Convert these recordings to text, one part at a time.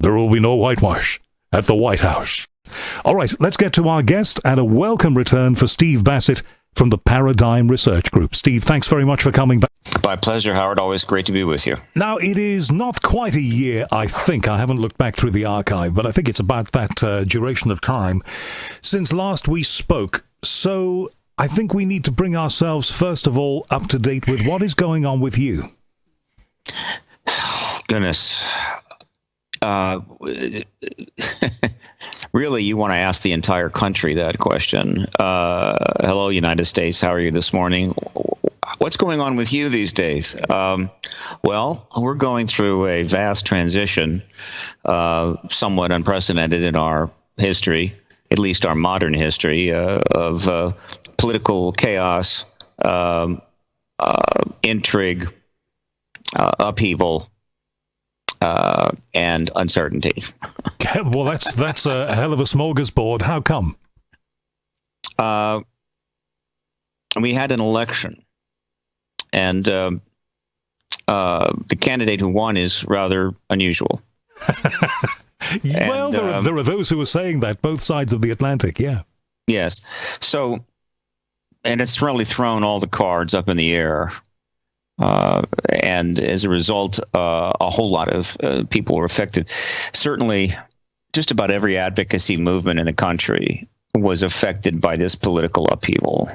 There will be no whitewash at the White House. All right, let's get to our guest and a welcome return for Steve Bassett from the Paradigm Research Group. Steve, thanks very much for coming back. My pleasure, Howard. Always great to be with you. Now, it is not quite a year, I think. I haven't looked back through the archive, but I think it's about that duration of time since last we spoke. So I think we need to bring ourselves, first of all, up to date with what is going on with you. Goodness. Really, you want to ask the entire country that question. Hello, United States. How are you this morning? What's going on with you these days? Well, we're going through a vast transition, somewhat unprecedented in our history, at least our modern history, of political chaos, intrigue, upheaval, and uncertainty. Well, that's a hell of a smorgasbord. How come? We had an election, and the candidate who won is rather unusual. Well, there are those who are saying that, both sides of the Atlantic, yeah. Yes. So, and it's really thrown all the cards up in the air. And as a result, a whole lot of people were affected. Certainly, just about every advocacy movement in the country was affected by this political upheaval.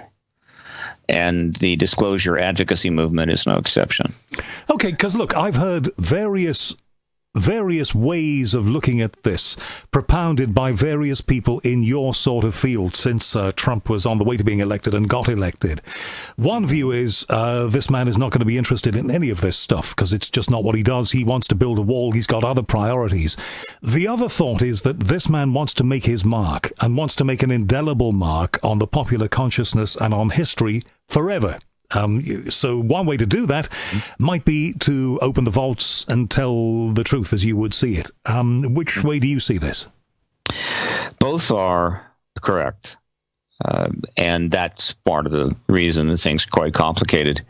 And the disclosure advocacy movement is no exception. Okay, because look, I've heard various ways of looking at this propounded by various people in your sort of field since Trump was on the way to being elected and got elected. One view is this man is not going to be interested in any of this stuff because it's just not what he does. He wants to build a wall. He's got other priorities. The other thought is that this man wants to make his mark and wants to make an indelible mark on the popular consciousness and on history forever. So one way to do that might be to open the vaults and tell the truth as you would see it. Which way do you see this? Both are correct. And that's part of the reason that things are quite complicated.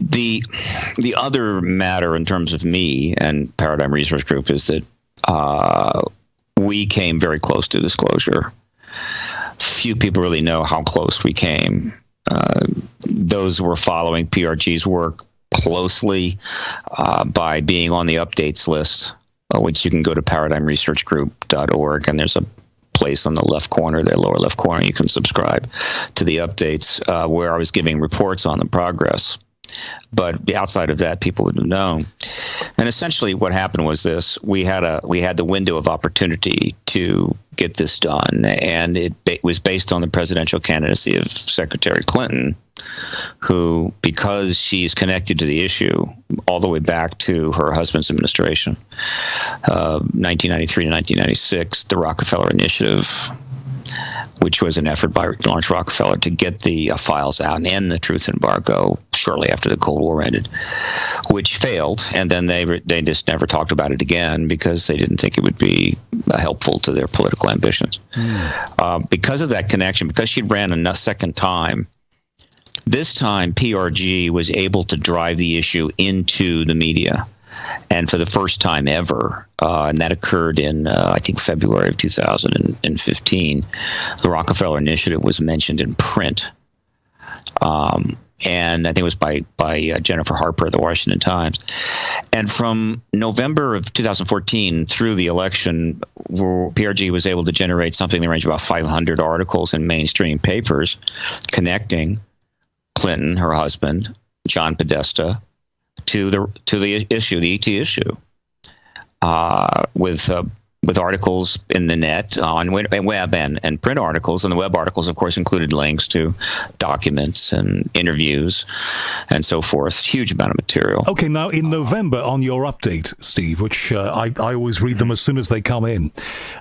The other matter in terms of me and Paradigm Research Group is that we came very close to disclosure. Few people really know how close we came. Those who were following PRG's work closely by being on the updates list, which you can go to paradigmresearchgroup.org, and there's a place on the left corner, the lower left corner, you can subscribe to the updates where I was giving reports on the progress. But outside of that, people would have known. And essentially what happened was this. We had the window of opportunity to get this done, and it was based on the presidential candidacy of Secretary Clinton, who, because she's connected to the issue all the way back to her husband's administration, 1993 to 1996, the Rockefeller Initiative, which was an effort by Lawrence Rockefeller to get the files out and end the truth embargo shortly after the Cold War ended, which failed. And then they just never talked about it again because they didn't think it would be helpful to their political ambitions. Because of that connection, because she ran a second time, this time PRG was able to drive the issue into the media. And for the first time ever, and that occurred in, I think, February of 2015, the Rockefeller Initiative was mentioned in print. And I think it was by Jennifer Harper of the Washington Times. And from November of 2014 through the election, PRG was able to generate something in the range of about 500 articles in mainstream papers connecting Clinton, her husband, John Podesta, to the issue, the ET issue, with articles in the net, on web and print articles. And the web articles, of course, included links to documents and interviews and so forth. Huge amount of material. Okay, now in November on your update, Steve, which I always read them as soon as they come in,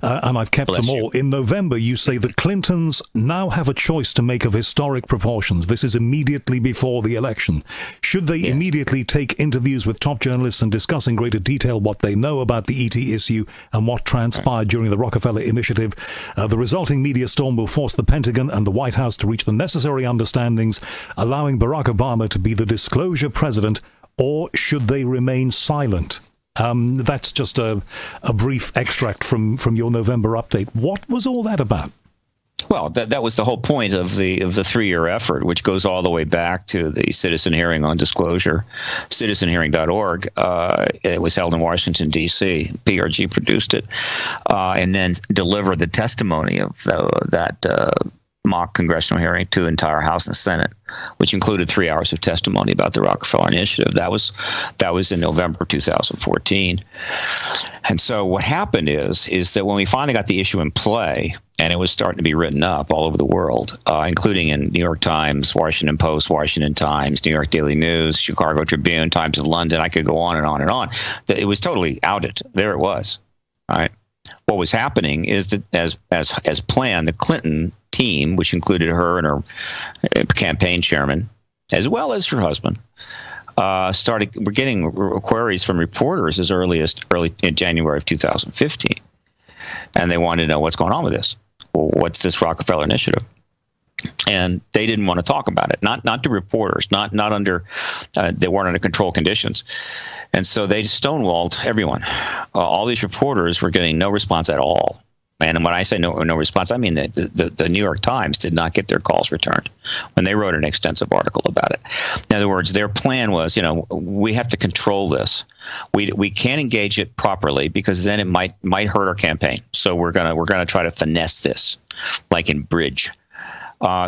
and I've kept them all. In November, you say the Clintons now have a choice to make of historic proportions. This is immediately before the election. Should they immediately take interviews with top journalists and discuss in greater detail what they know about the ET issue and what transpired during the Rockefeller Initiative, the resulting media storm will force the Pentagon and the White House to reach the necessary understandings, allowing Barack Obama to be the disclosure president, or should they remain silent? That's just a brief extract from your November update. What was all that about? Well, that was the whole point of the 3-year effort, which goes all the way back to the Citizen Hearing on Disclosure, citizenhearing.org. It was held in Washington, D.C. PRG produced it, and then delivered the testimony of that mock congressional hearing to entire House and Senate, which included 3 hours of testimony about the Rockefeller Initiative. That was in November of 2014. And so what happened is that when we finally got the issue in play, and it was starting to be written up all over the world, including in New York Times, Washington Post, Washington Times, New York Daily News, Chicago Tribune, Times of London. I could go on and on and on. It was totally outed. There it was. All right. What was happening is that as planned, the Clinton team, which included her and her campaign chairman, as well as her husband, we're getting queries from reporters as early in January of 2015. And they wanted to know what's going on with this. Well, what's this Rockefeller Initiative? And they didn't want to talk about it. Not to reporters, not under, they weren't under control conditions. And so they stonewalled everyone. All these reporters were getting no response at all. And when I say no response, I mean that the New York Times did not get their calls returned when they wrote an extensive article about it. In other words, their plan was, we have to control this. We can't engage it properly because then it might hurt our campaign. So we're gonna try to finesse this, like in bridge.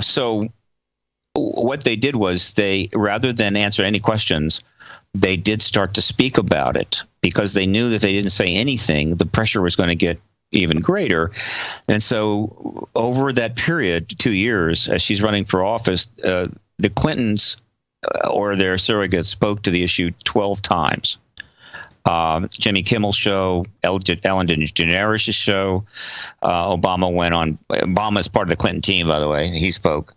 So what they did was they, rather than answer any questions, they did start to speak about it because they knew that if they didn't say anything, the pressure was going to get even greater. And so over that period, 2 years, as she's running for office, the Clintons or their surrogates spoke to the issue 12 times. Jimmy Kimmel's show, Ellen DeGeneres' show, Obama went on. Obama is part of the Clinton team, by the way. He spoke.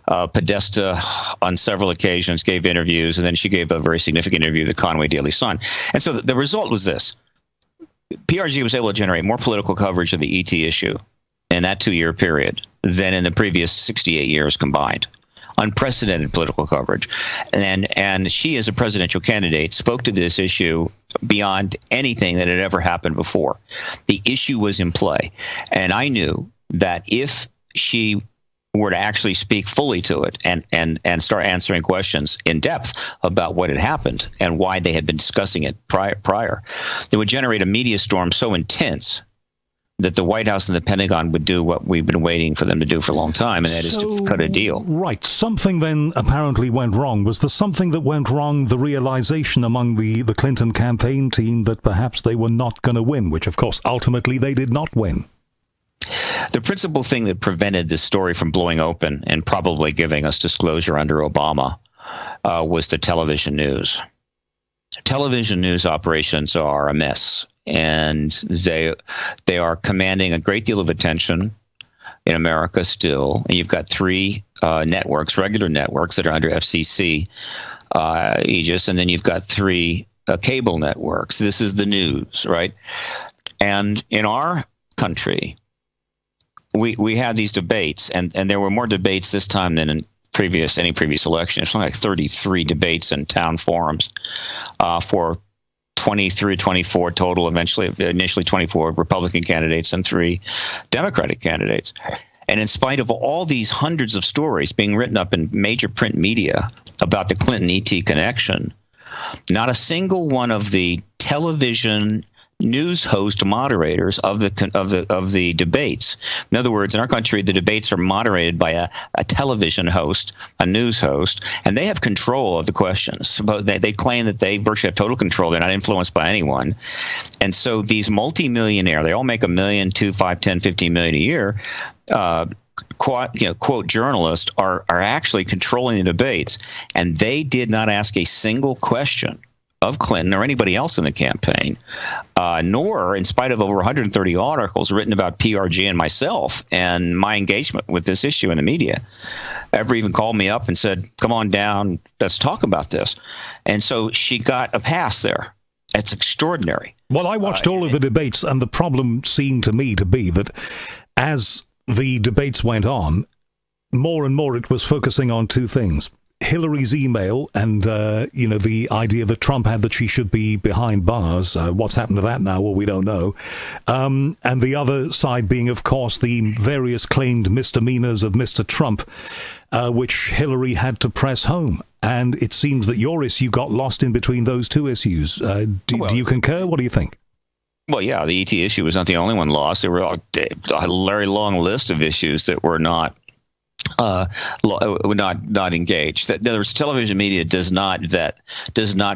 Podesta on several occasions gave interviews, and then she gave a very significant interview to the Conway Daily Sun. And so the result was this. PRG was able to generate more political coverage of the ET issue in that 2-year period than in the previous 68 years combined. Unprecedented political coverage. And she, as a presidential candidate, spoke to this issue beyond anything that had ever happened before. The issue was in play. And I knew that if she were to actually speak fully to it and start answering questions in depth about what had happened and why they had been discussing it prior, it would generate a media storm so intense that the White House and the Pentagon would do what we've been waiting for them to do for a long time, and that is to cut a deal. Right. Something then apparently went wrong. Was there something that went wrong, the realization among the Clinton campaign team that perhaps they were not going to win, which, of course, ultimately they did not win? The principal thing that prevented this story from blowing open and probably giving us disclosure under Obama was the television news. Television news operations are a mess, and they are commanding a great deal of attention in America still. And you've got 3 networks, regular networks, that are under FCC aegis, and then you've got 3 cable networks. This is the news, right? And in our country, we had these debates, and there were more debates this time than in any previous election. It's something like 33 debates in town forums for 23, 24 total, initially 24 Republican candidates and 3 Democratic candidates. And in spite of all these hundreds of stories being written up in major print media about the Clinton ET connection, not a single one of the television news host moderators of the debates. In other words, in our country, the debates are moderated by a television host, a news host, and they have control of the questions. But they claim that they virtually have total control. They're not influenced by anyone. And so these multimillionaire, they all make $1 million, $2, $5, $10, $15 million a year, quote journalists are actually controlling the debates, and they did not ask a single question of Clinton or anybody else in the campaign, nor, in spite of over 130 articles written about PRG and myself and my engagement with this issue in the media, ever even called me up and said, come on down, let's talk about this. And so she got a pass there. It's extraordinary. Well, I watched all of the debates, and the problem seemed to me to be that as the debates went on, more and more it was focusing on 2 things. Hillary's email and, the idea that Trump had that she should be behind bars. What's happened to that now? Well, we don't know. And the other side being, of course, the various claimed misdemeanors of Mr. Trump, which Hillary had to press home. And it seems that your issue got lost in between those two issues. Do you concur? What do you think? Well, yeah, the ET issue was not the only one lost. There were a very long list of issues that were not engaged. That there was television media does not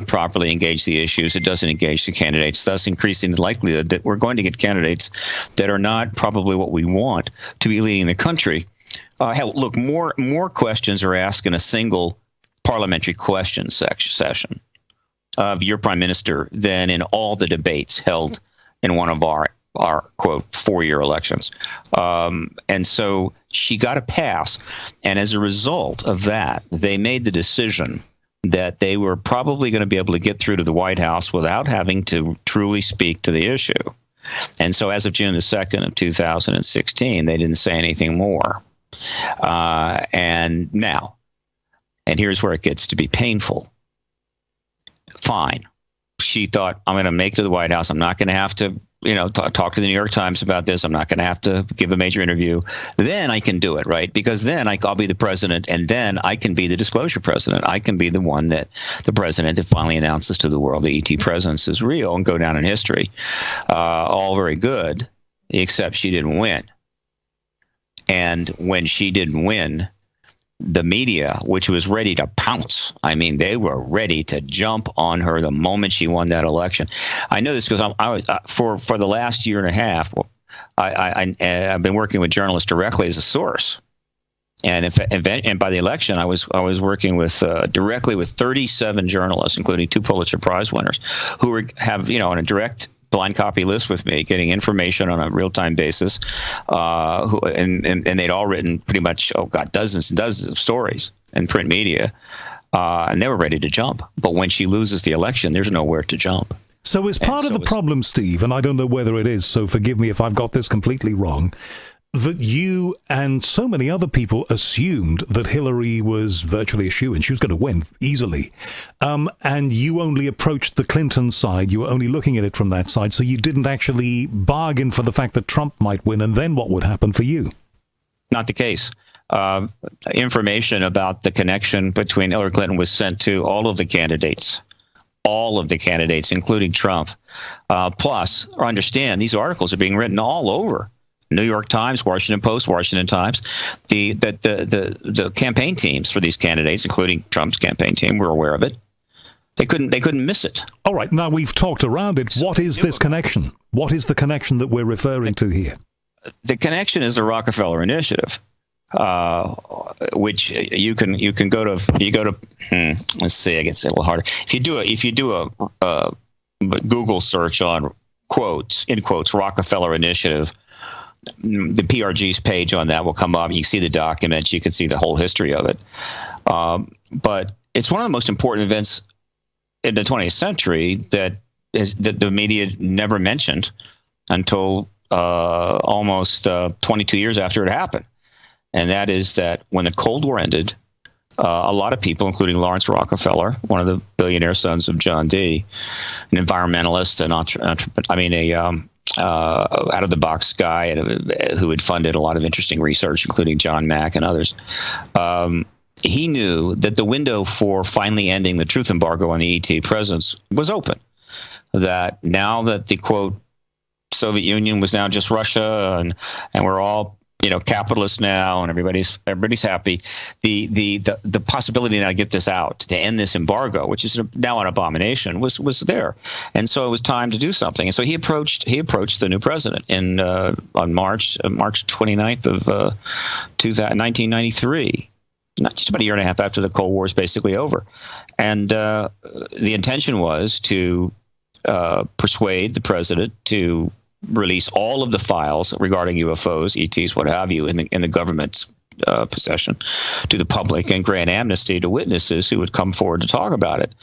properly engage the issues. It doesn't engage the candidates, thus increasing the likelihood that we're going to get candidates that are not probably what we want to be leading the country. Hell, look, more questions are asked in a single parliamentary question session of your prime minister than in all the debates held in one of our quote 4-year elections. And so she got a pass. And as a result of that, they made the decision that they were probably going to be able to get through to the White House without having to truly speak to the issue. And so as of June the 2nd of 2016, they didn't say anything more. And now, and here's where it gets to be painful. Fine. She thought, I'm going to make it to the White House. I'm not going to have to, talk to the New York Times about this. I'm not going to have to give a major interview. Then I can do it, right? Because then I'll be the president, and then I can be the disclosure president. I can be the one that the president that finally announces to the world the ET presence is real and go down in history. All very good, except she didn't win. And when she didn't win, the media, which was ready to pounce, I mean, they were ready to jump on her the moment she won that election. I know this because I was for the last year and a half. I've been working with journalists directly as a source, and by the election, I was working with directly with 37 journalists, including 2 Pulitzer Prize winners, who have on a direct blind copy list with me, getting information on a real-time basis, and they'd all written pretty much, dozens and dozens of stories in print media, and they were ready to jump. But when she loses the election, there's nowhere to jump. So is part of the problem, Steve, and I don't know whether it is, so forgive me if I've got this completely wrong, that you and so many other people assumed that Hillary was virtually a shoo-in. She was going to win easily. And you only approached the Clinton side. You were only looking at it from that side. So you didn't actually bargain for the fact that Trump might win. And then what would happen for you? Not the case. Information about the connection between Hillary Clinton was sent to all of the candidates, including Trump. Plus, understand, these articles are being written all over. New York Times, Washington Post, Washington Times, the campaign teams for these candidates, including Trump's campaign team, were aware of it. They couldn't miss it. All right, now we've talked around it. What is this connection? What is the connection that we're referring to here? The connection is the Rockefeller Initiative, which you go to. Let's see, I guess it's a little harder. If you do a Google search on quotes Rockefeller Initiative, the PRG's page on that will come up. You can see the documents. You can see the whole history of it. But it's one of the most important events in the 20th century that the media never mentioned until almost 22 years after it happened. And that is that when the Cold War ended, a lot of people, including Lawrence Rockefeller, one of the billionaire sons of John D., an environmentalist, out-of-the-box guy who had funded a lot of interesting research, including John Mack and others. He knew that the window for finally ending the truth embargo on the ET presence was open. That now that the, quote, Soviet Union was now just Russia and we're all capitalist now, and everybody's happy. The possibility now to get this out, to end this embargo, which is now an abomination, was there, and so it was time to do something. And so he approached the new president on March 29th of 1993. Not just about a year and a half after the Cold War is basically over, and the intention was to persuade the president to release all of the files regarding UFOs, ETs, what have you, in the government's possession to the public and grant amnesty to witnesses who would come forward to talk about it.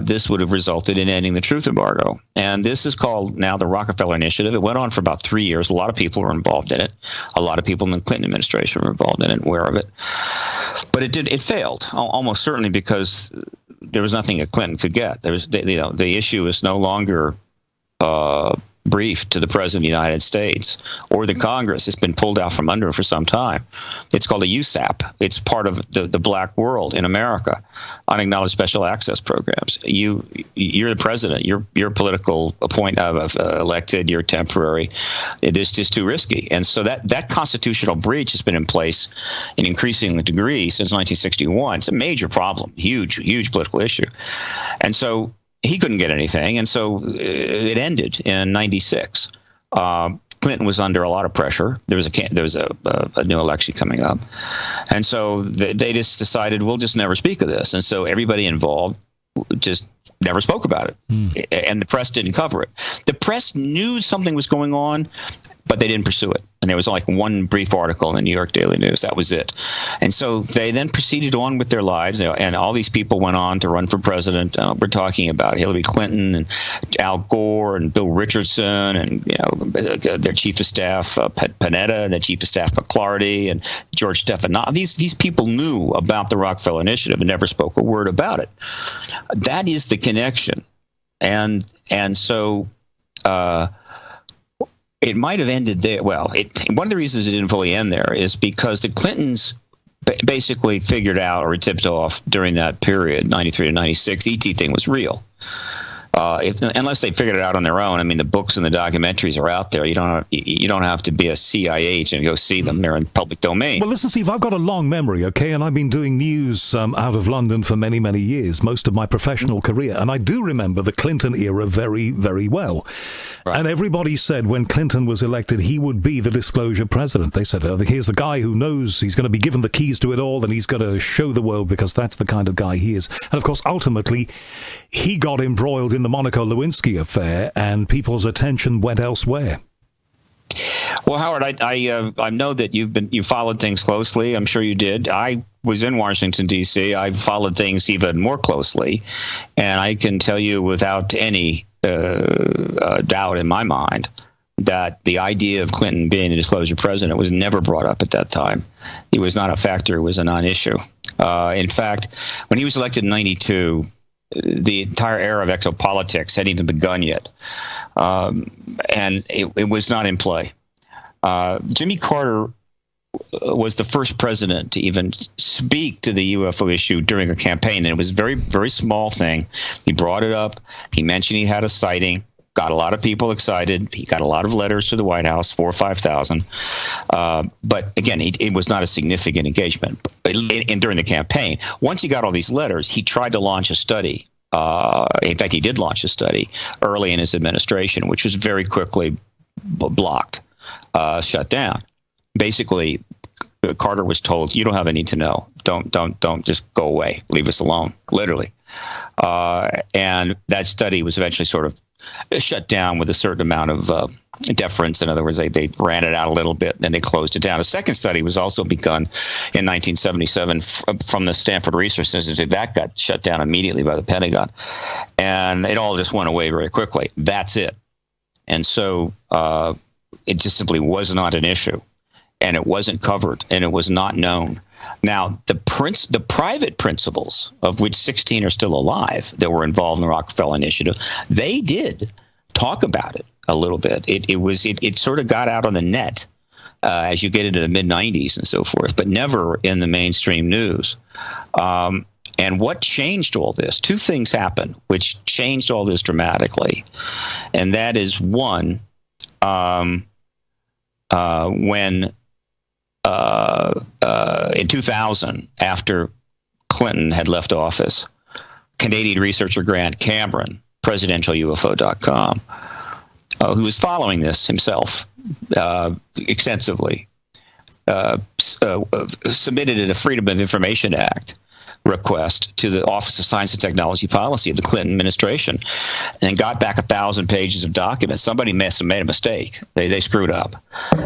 This would have resulted in ending the truth embargo. And this is called now the Rockefeller Initiative. It went on for about 3 years. A lot of people were involved in it. A lot of people in the Clinton administration were involved in it, aware of it. But it failed, almost certainly because there was nothing that Clinton could get. The issue is no longer briefed to the President of the United States or the Congress. It's been pulled out from under for some time. It's called a USAP. It's part of the black world in America, unacknowledged special access programs. You're the president. You're political elected. You're temporary. It is just too risky. And so that constitutional breach has been in place in increasing degree since 1961. It's a major problem, huge political issue. And so he couldn't get anything, and so it ended in '96. Clinton was under a lot of pressure. There was a new election coming up, and so they just decided we'll just never speak of this. And so everybody involved just never spoke about it, and the press didn't cover it. The press knew something was going on, but they didn't pursue it. And there was like one brief article in the New York Daily News. That was it. And so they then proceeded on with their lives, and all these people went on to run for president. We're talking about Hillary Clinton and Al Gore and Bill Richardson and their chief of staff Panetta and their chief of staff McClarty and George Stephanopoulos. These people knew about the Rockefeller Initiative and never spoke a word about it. That is the connection. And so it might have ended there. Well, one of the reasons it didn't fully end there is because the Clintons basically figured out or tipped off during that period, 93 to 96, the ET thing was real. Unless they figured it out on their own. I mean, the books and the documentaries are out there. You don't have to be a CIA agent to go see them. They're in public domain. Well, listen, Steve, I've got a long memory, okay, and I've been doing news out of London for many, many years, most of my professional career, and I do remember the Clinton era very, very well. Right. And everybody said when Clinton was elected, he would be the disclosure president. They said, here's the guy who knows he's going to be given the keys to it all, and he's going to show the world because that's the kind of guy he is. And, of course, ultimately, he got embroiled in the Monica Lewinsky affair, and people's attention went elsewhere. Well, Howard, I know that you followed things closely. I'm sure you did. I was in Washington, D.C. I followed things even more closely, and I can tell you without any doubt in my mind that the idea of Clinton being a disclosure president was never brought up at that time. It was not a factor. It was a non-issue. In fact, when he was elected in 92, the entire era of exopolitics hadn't even begun yet, and it was not in play. Jimmy Carter was the first president to even speak to the UFO issue during a campaign, and it was a very, very small thing. He brought it up. He mentioned he had a sighting, got a lot of people excited. He got a lot of letters to the White House, 4,000 or 5,000. But again, it was not a significant engagement during the campaign. Once he got all these letters, he tried to launch a study. In fact, he did launch a study early in his administration, which was very quickly blocked, shut down. Basically, Carter was told, "You don't have any to know. Don't just go away. Leave us alone." Literally, and that study was eventually sort of shut down with a certain amount of deference. In other words, they ran it out a little bit, then they closed it down. A second study was also begun in 1977 from the Stanford Research Institute. That got shut down immediately by the Pentagon, and it all just went away very quickly. That's it. And so it just simply was not an issue, and it wasn't covered, and it was not known. Now, the private principals, of which 16 are still alive that were involved in the Rockefeller Initiative, they did talk about it a little bit. It sort of got out on the net as you get into the mid-'90s and so forth, but never in the mainstream news. And what changed all this? Two things happened which changed all this dramatically, and that is one, when in 2000, after Clinton had left office, Canadian researcher Grant Cameron, presidentialufo.com, who was following this himself extensively, submitted a Freedom of Information Act, request to the Office of Science and Technology Policy of the Clinton administration and got back 1,000 pages of documents. Somebody must have made a mistake. They screwed up.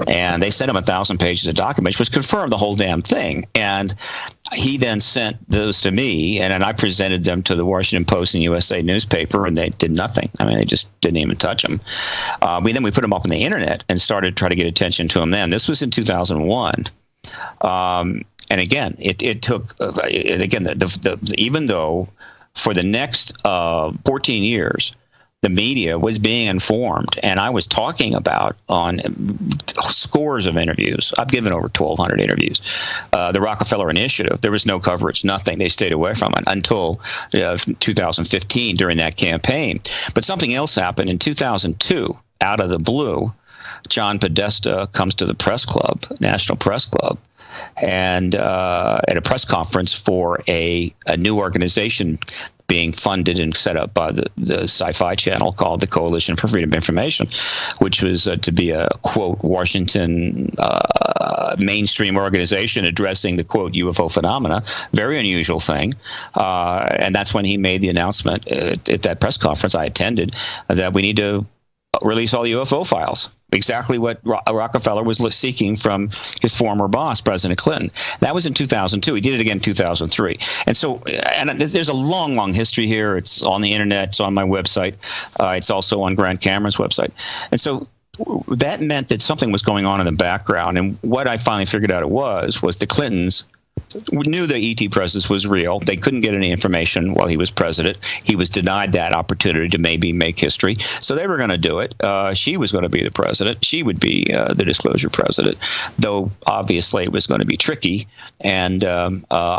And they sent him 1,000 pages of documents, which confirmed the whole damn thing. And he then sent those to me, and then I presented them to the Washington Post and USA newspaper, and they did nothing. I mean, they just didn't even touch them. Then we put them up on the internet and started trying to get attention to them then. This was in 2001. And again, it took even though for the next 14 years the media was being informed, and I was talking about on scores of interviews. I've given over 1,200 interviews. The Rockefeller Initiative, there was no coverage, nothing. They stayed away from it until 2015 during that campaign. But something else happened in 2002, out of the blue. John Podesta comes to the press club, National Press Club, and at a press conference for a new organization being funded and set up by the Sci-Fi Channel called the Coalition for Freedom of Information, which was to be a, quote, Washington mainstream organization addressing the, quote, UFO phenomena. Very unusual thing. And that's when he made the announcement at that press conference I attended that we need to release all the UFO files. Exactly what Rockefeller was seeking from his former boss, President Clinton. That was in 2002. He did it again in 2003. And so, and there's a long, long history here. It's on the internet. It's on my website. It's also on Grant Cameron's website. And so that meant that something was going on in the background. And what I finally figured out it was the Clintons knew the ET presence was real. They couldn't get any information while he was president. He was denied that opportunity to maybe make history. So they were going to do it. She was going to be the president. She would be the disclosure president, though obviously it was going to be tricky, and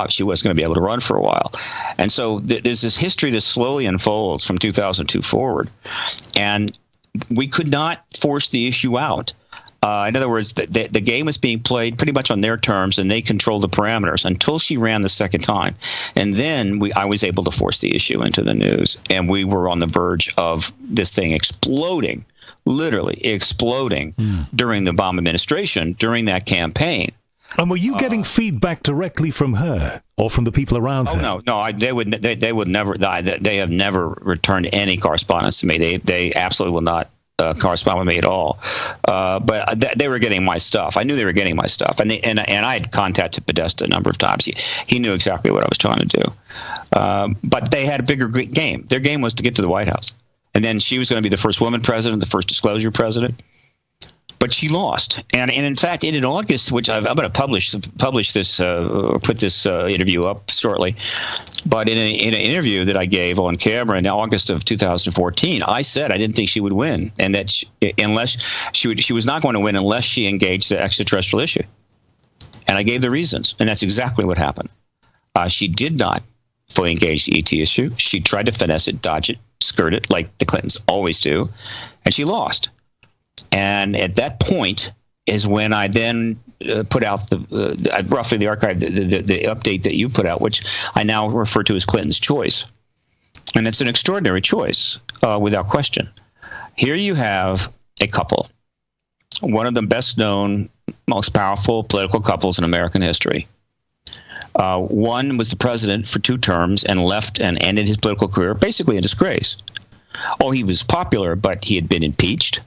she was going to be able to run for a while. And so there's this history that slowly unfolds from 2002 forward, and we could not force the issue out. In other words, the game was being played pretty much on their terms, and they controlled the parameters until she ran the second time. And then I was able to force the issue into the news, and we were on the verge of this thing exploding, literally exploding during the Obama administration, during that campaign. And were you getting feedback directly from her or from the people around her? No. They would never. They have never returned any correspondence to me. They absolutely will not correspond with me at all. But they were getting my stuff. I knew they were getting my stuff, and I had contacted Podesta a number of times. He knew exactly what I was trying to do. But they had a bigger game. Their game was to get to the White House, and then she was going to be the first woman president, the first disclosure president. But she lost, and in fact, in August, which I'm going to publish this, put this interview up shortly. But in an interview that I gave on camera in August of 2014, I said I didn't think she would win, and that she was not going to win unless she engaged the extraterrestrial issue. And I gave the reasons, and that's exactly what happened. She did not fully engage the ET issue. She tried to finesse it, dodge it, skirt it, like the Clintons always do, and she lost. And at that point is when I then put out roughly the archive, the update that you put out, which I now refer to as Clinton's choice. And it's an extraordinary choice, without question. Here you have a couple, one of the best known, most powerful political couples in American history. One was the president for 2 terms and left and ended his political career basically in disgrace. Oh, he was popular, but he had been impeached.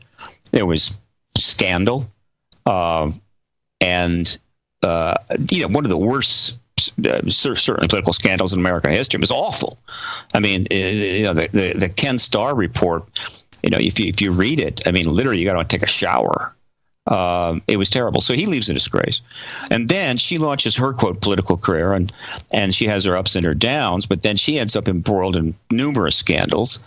There was scandal, and one of the worst, certainly political scandals in American history. It was awful. I mean, the Ken Starr report. If you read it, I mean, literally, you got to take a shower. It was terrible. So he leaves in disgrace, and then she launches her, quote, political career, and she has her ups and her downs. But then she ends up embroiled in numerous scandals,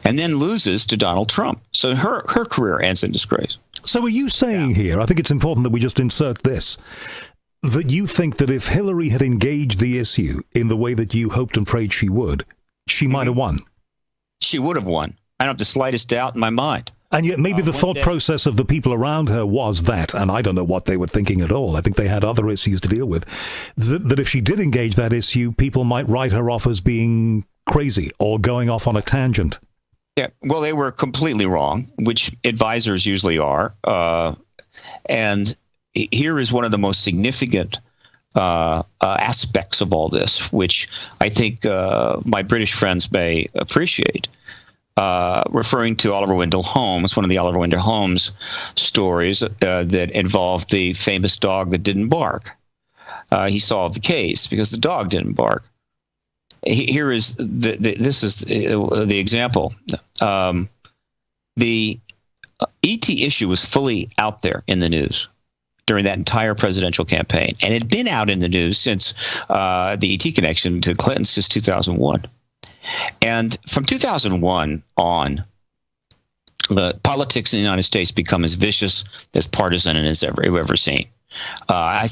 and then loses to Donald Trump. So her career ends in disgrace. So are you saying here, I think it's important that we just insert this, that you think that if Hillary had engaged the issue in the way that you hoped and prayed she would, she might have won? She would have won. I don't have the slightest doubt in my mind. And yet maybe the thought process of the people around her was that, and I don't know what they were thinking at all, I think they had other issues to deal with, that if she did engage that issue, people might write her off as being crazy or going off on a tangent. Yeah, well, they were completely wrong, which advisors usually are. And here is one of the most significant aspects of all this, which I think my British friends may appreciate. Referring to Oliver Wendell Holmes, one of the Oliver Wendell Holmes stories that involved the famous dog that didn't bark. He solved the case because the dog didn't bark. Here is this is the example. The ET issue was fully out there in the news during that entire presidential campaign, and it had been out in the news since the ET connection to Clinton since 2001. And from 2001 on, the politics in the United States become as vicious, as partisan as ever seen.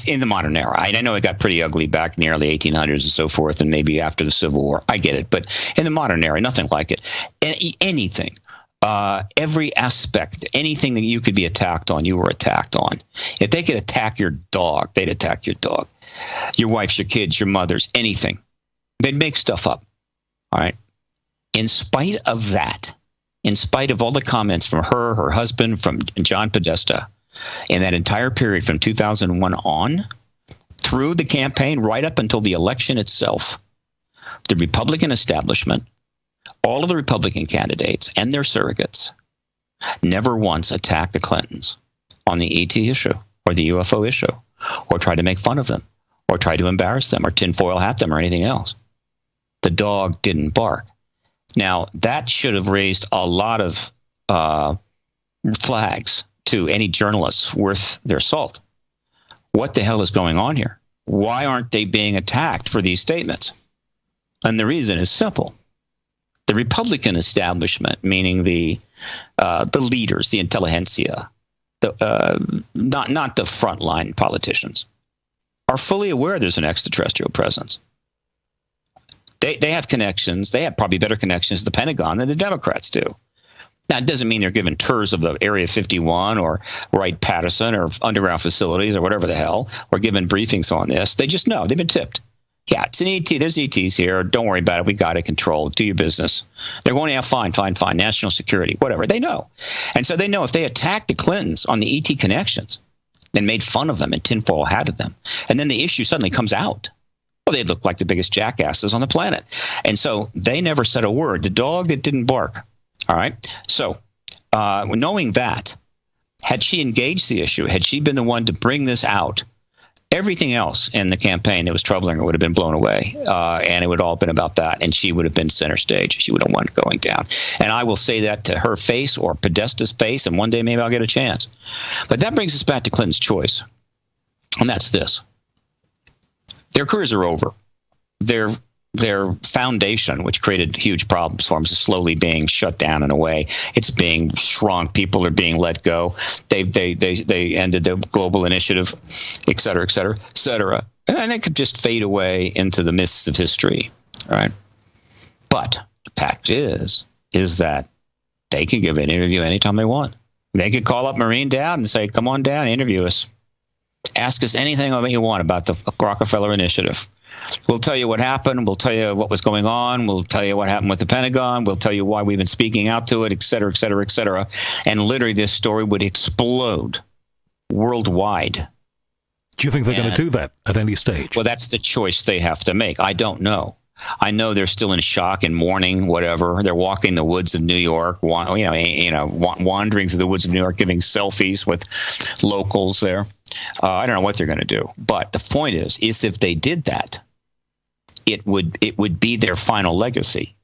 In the modern era. I know it got pretty ugly back in the early 1800s and so forth, and maybe after the Civil War. I get it. But in the modern era, nothing like it. Anything, every aspect, anything that you could be attacked on, you were attacked on. If they could attack your dog, they'd attack your dog. Your wife, your kids, your mothers, anything. They'd make stuff up. All right. In spite of that, in spite of all the comments from her husband, from John Podesta, in that entire period from 2001 on, through the campaign, right up until the election itself, the Republican establishment, all of the Republican candidates and their surrogates, never once attacked the Clintons on the ET issue or the UFO issue, or tried to make fun of them, or tried to embarrass them, or tinfoil hat them, or anything else. The dog didn't bark. Now, that should have raised a lot of flags to any journalists worth their salt. What the hell is going on here? Why aren't they being attacked for these statements? And the reason is simple. The Republican establishment, meaning the leaders, the intelligentsia, not the frontline politicians, are fully aware there's an extraterrestrial presence. They have connections. They have probably better connections to the Pentagon than the Democrats do. Now, it doesn't mean they're given tours of the Area 51 or Wright-Patterson or underground facilities or whatever the hell, or given briefings on this. They just know. They've been tipped. Yeah, it's an ET. There's ETs here. Don't worry about it. We got it controlled. Do your business. They're going, yeah, fine. National security, whatever. They know. And so they know if they attacked the Clintons on the ET connections and made fun of them and tinfoil hatted them, and then the issue suddenly comes out, well, they'd look like the biggest jackasses on the planet. And so they never said a word. The dog that didn't bark. All right. So knowing that, had she engaged the issue, had she been the one to bring this out, everything else in the campaign that was troubling her would have been blown away. And it would all have been about that. And she would have been center stage. She would have won going down. And I will say that to her face or Podesta's face. And one day maybe I'll get a chance. But that brings us back to Clinton's choice. And that's this. Their careers are over. Their foundation, which created huge problems for them, is slowly being shut down in a way. It's being shrunk. People are being let go. They ended the global initiative, et cetera, et cetera, et cetera. And it could just fade away into the mists of history. All right. But the fact is that they can give an interview anytime they want. They could call up Maureen Dowd and say, come on down, interview us. Ask us anything you want about the Rockefeller Initiative. We'll tell you what happened. We'll tell you what was going on. We'll tell you what happened with the Pentagon. We'll tell you why we've been speaking out to it, et cetera, et cetera, et cetera. And literally this story would explode worldwide. Do you think they're going to do that at any stage? Well, that's the choice they have to make. I don't know. I know they're still in shock and mourning, whatever. They're walking the woods of New York, wandering through the woods of New York, giving selfies with locals there. I don't know what they're going to do. But the point is if they did that, it would be their final legacy.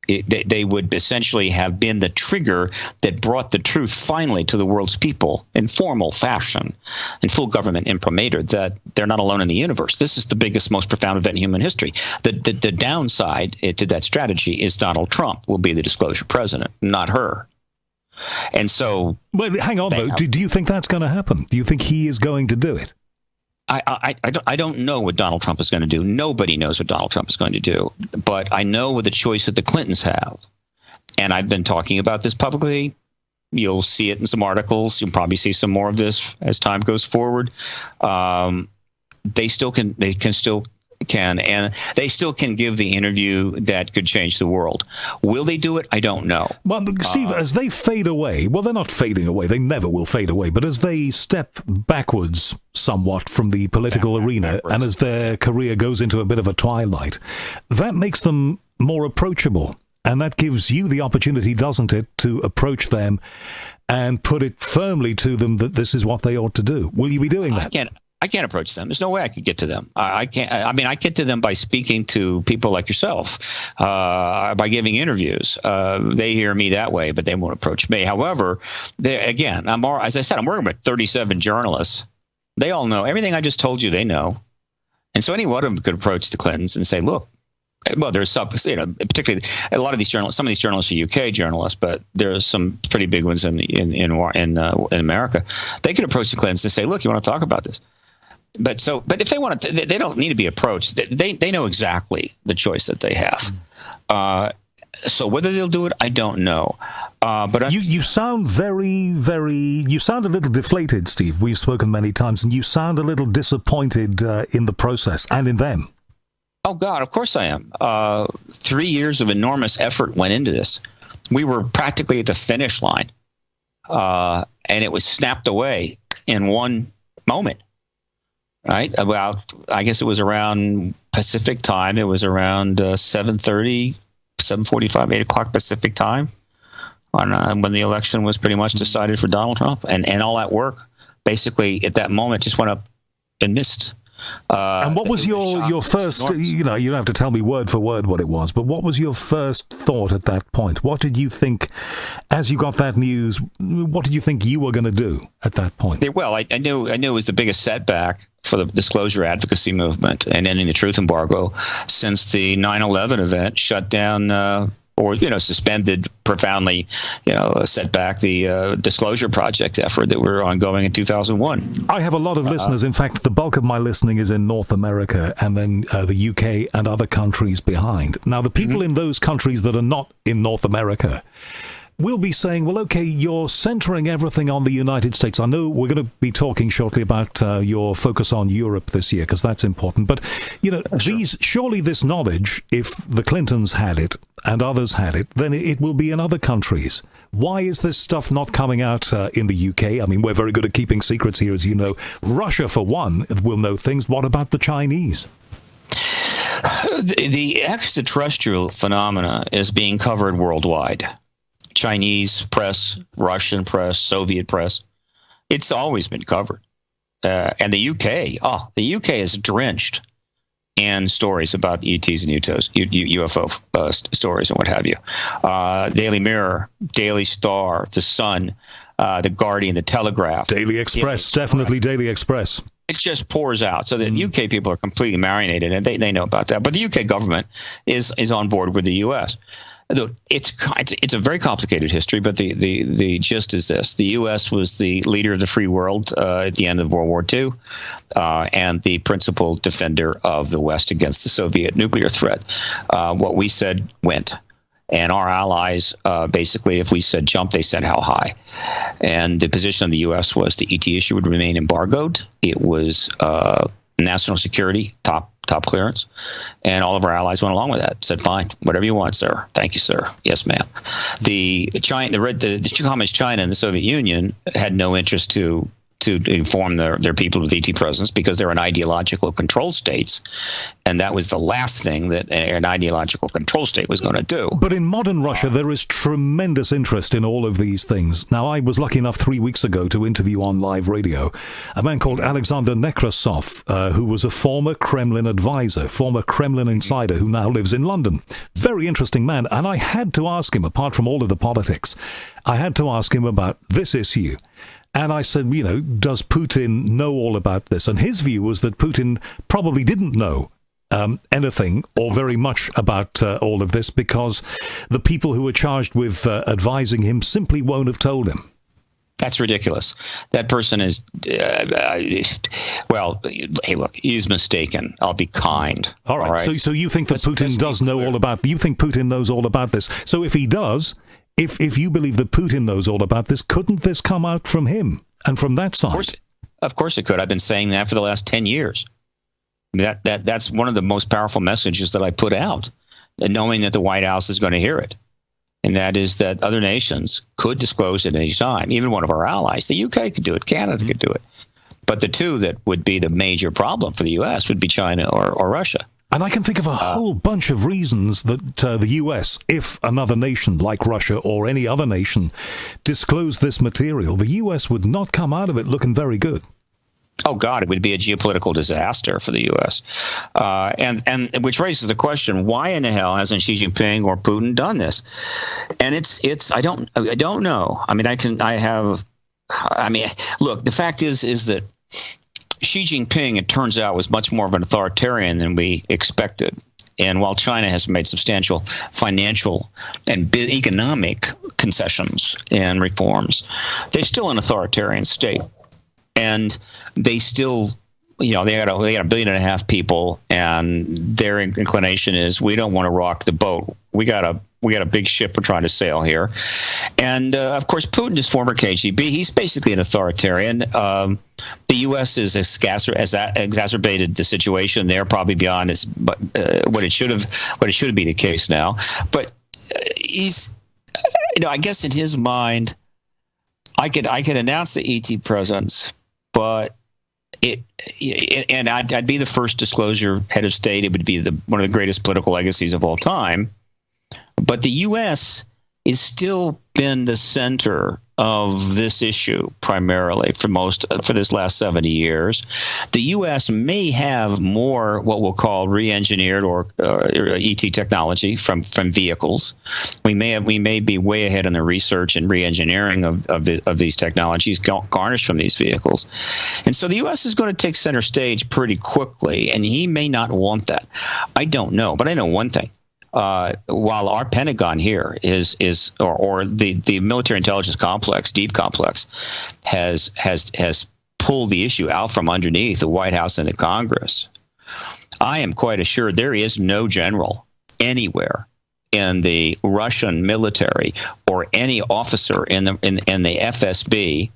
They would essentially have been the trigger that brought the truth finally to the world's people in formal fashion, in full government imprimatur, that they're not alone in the universe. This is the biggest, most profound event in human history. The downside to that strategy is Donald Trump will be the disclosure president, not her. And so... Well, hang on, though. Do you think that's going to happen? Do you think he is going to do it? I don't know what Donald Trump is going to do. Nobody knows what Donald Trump is going to do. But I know what the choice that the Clintons have. And I've been talking about this publicly. You'll see it in some articles. You'll probably see some more of this as time goes forward. They can still and they still can give the interview that could change the world. Will they do it? I don't know. Well, Steve, as they fade away, well, they're not fading away. They never will fade away. But as they step backwards somewhat from the political arena, and as their career goes into a bit of a twilight, that makes them more approachable. And that gives you the opportunity, doesn't it, to approach them and put it firmly to them that this is what they ought to do. Will you be doing that? I can't approach them. There's no way I could get to them. I can't. I mean, I get to them by speaking to people like yourself, by giving interviews. They hear me that way, but they won't approach me. However, as I said, I'm working with 37 journalists. They all know everything I just told you. They know, and so any one of them could approach the Clintons and say, "Look." Well, there's some, particularly a lot of these journalists. Some of these journalists are UK journalists, but there's some pretty big ones in America. They could approach the Clintons and say, "Look, you want to talk about this?" But if they want to, they don't need to be approached. They know exactly the choice that they have. So whether they'll do it, I don't know. But you sound you sound a little deflated, Steve. We've spoken many times, and you sound a little disappointed in the process and in them. Oh, God, of course I am. 3 years of enormous effort went into this. We were practically at the finish line, and it was snapped away in one moment, right? About, I guess it was around Pacific time. It was around 7:30, 7:45, 8 o'clock Pacific time when the election was pretty much decided for Donald Trump. And all that work, basically, at that moment, just went up and missed. And what was your first, you don't have to tell me word for word what it was, but what was your first thought at that point? What did you think, as you got that news, what did you think you were going to do at that point? Well, I knew it was the biggest setback for the disclosure advocacy movement and ending the truth embargo since the 9/11 event shut down or suspended, profoundly, set back the Disclosure Project effort that were ongoing in 2001. I have a lot of listeners. In fact, the bulk of my listening is in North America and then the UK and other countries behind. Now, the people in those countries that are not in North America will be saying, well, okay, you're centering everything on the United States. I know we're going to be talking shortly about your focus on Europe this year, because that's important. But, surely this knowledge, if the Clintons had it and others had it, then it will be in other countries. Why is this stuff not coming out in the UK? I mean, we're very good at keeping secrets here, as you know. Russia, for one, will know things. What about the Chinese? The extraterrestrial phenomena is being covered worldwide. Chinese press, Russian press, Soviet press. It's always been covered. And the UK is drenched in stories about ETs and UFO stories and what have you. Daily Mirror, Daily Star, The Sun, The Guardian, The Telegraph. Daily Express, definitely Daily Express. It just pours out. So the UK people are completely marinated, and they know about that. But the UK government is on board with the US. It's a very complicated history, but the gist is this: the U.S. was the leader of the free world at the end of World War II, and the principal defender of the West against the Soviet nuclear threat. What we said went, and our allies basically, if we said jump, they said how high. And the position of the U.S. was the ET issue would remain embargoed. It was national security, top clearance, and all of our allies went along with that. Said, "Fine, whatever you want, sir. Thank you, sir. Yes, ma'am." The communist China and the Soviet Union had no interest to inform their people of ET presence because they're in ideological control states, and that was the last thing that an ideological control state was going to do. But in modern Russia, there is tremendous interest in all of these things. Now, I was lucky enough 3 weeks ago to interview on live radio a man called Alexander Nekrasov, who was a former Kremlin advisor, former Kremlin insider, who now lives in London. Very interesting man, and I had to ask him, apart from all of the politics, I had to ask him about this issue. And I said, does Putin know all about this? And his view was that Putin probably didn't know anything or very much about all of this because the people who were charged with advising him simply won't have told him. That's ridiculous. That person is, well, hey, look, he's mistaken. I'll be kind. All right. So you think that Putin does know all about, you think Putin knows all about this. So if he does, if you believe that Putin knows all about this, couldn't this come out from him and from that side? Of course it could. I've been saying that for the last 10 years. I mean, that's one of the most powerful messages that I put out, and knowing that the White House is going to hear it. And that is that other nations could disclose at any time, even one of our allies. The UK could do it. Canada could do it. But the two that would be the major problem for the U.S. would be China or Russia. And I can think of a whole bunch of reasons that the U.S., if another nation like Russia or any other nation disclosed this material, the U.S. would not come out of it looking very good. Oh, God, it would be a geopolitical disaster for the U.S. And which raises the question, why in the hell hasn't Xi Jinping or Putin done this? And it's I don't know. I mean, look, the fact is that Xi Jinping, it turns out, was much more of an authoritarian than we expected. And while China has made substantial financial and economic concessions and reforms, they're still an authoritarian state. And they still, they got $1.5 billion people, and their inclination is, we don't want to rock the boat. We got a big ship we're trying to sail here. And of course, Putin is former KGB. He's basically an authoritarian. The U.S. has exacerbated the situation there, probably beyond what it should be the case now. But he's, I guess in his mind, I could announce the ET presence, but I'd be the first disclosure head of state. It would be one of the greatest political legacies of all time. But the U.S. is still been the center of this issue primarily for this last 70 years. The U.S. may have more what we'll call re-engineered or ET technology from vehicles. We may be way ahead in the research and re-engineering of these technologies garnished from these vehicles. And so the U.S. is going to take center stage pretty quickly, and he may not want that. I don't know, but I know one thing. While our Pentagon here or the military intelligence complex, deep complex, has pulled the issue out from underneath the White House and the Congress, I am quite assured there is no general anywhere in the Russian military or any officer in the FSB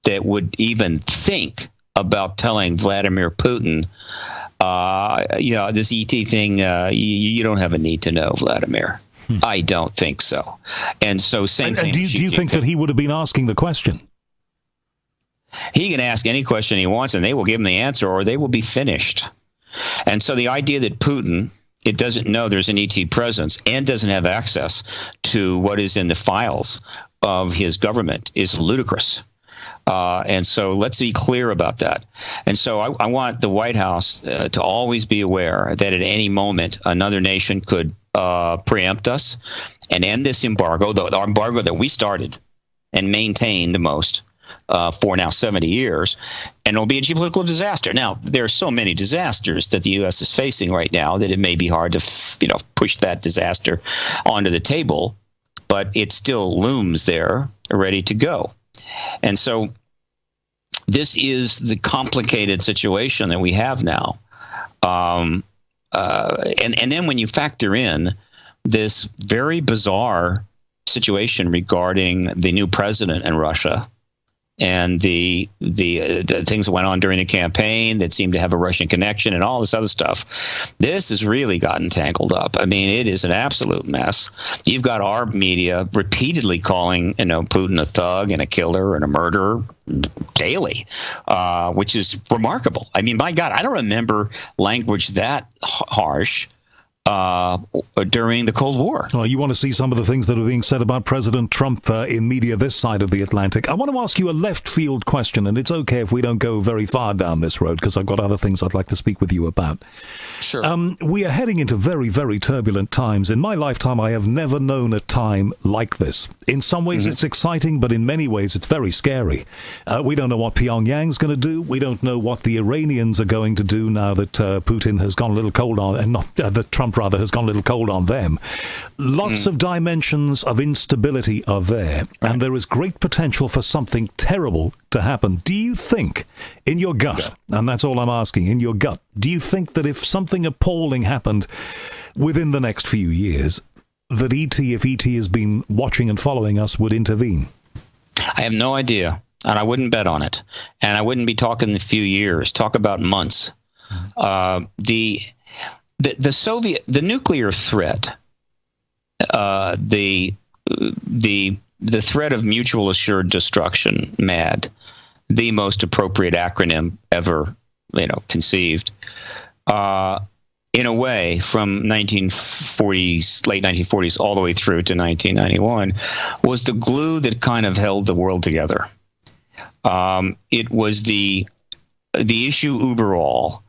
that would even think about telling Vladimir Putin, this ET thing, you don't have a need to know, Vladimir. I don't think so. And so same thing. Do you think that he would have been asking the question? He can ask any question he wants, and they will give him the answer, or they will be finished. And so the idea that Putin, it doesn't know there's an ET presence and doesn't have access to what is in the files of his government is ludicrous. And so let's be clear about that. And so I want the White House to always be aware that at any moment another nation could preempt us and end this embargo, the embargo that we started and maintained the most for now 70 years, and it'll be a geopolitical disaster. Now, there are so many disasters that the U.S. is facing right now that it may be hard to push that disaster onto the table, but it still looms there, ready to go. And so this is the complicated situation that we have now. And then when you factor in this very bizarre situation regarding the new president in Russia and the things that went on during the campaign that seemed to have a Russian connection and all this other stuff, this has really gotten tangled up. I mean, it is an absolute mess. You've got our media repeatedly calling, Putin a thug and a killer and a murderer daily, which is remarkable. I mean, my God, I don't remember language that harsh during the Cold War. Well, you want to see some of the things that are being said about President Trump in media this side of the Atlantic. I want to ask you a left field question, and it's okay if we don't go very far down this road, because I've got other things I'd like to speak with you about. Sure. We are heading into very, very turbulent times. In my lifetime, I have never known a time like this. In some ways, it's exciting, but in many ways, it's very scary. We don't know what Pyongyang's going to do. We don't know what the Iranians are going to do now that Putin has gone a little cold on, and not that Trump rather has gone a little cold on them. Lots of dimensions of instability are there, and there is great potential for something terrible to happen. Do you think, in your gut, and that's all I'm asking, in your gut, do you think that if something appalling happened within the next few years, that if ET has been watching and following us, would intervene? I have no idea, and I wouldn't bet on it. And I wouldn't be talking a few years. Talk about months. The nuclear threat, the threat of mutual assured destruction, MAD, the most appropriate acronym ever, conceived. In a way, from 1940s, late 1940s, all the way through to 1991, was the glue that kind of held the world together. It was the issue uber all,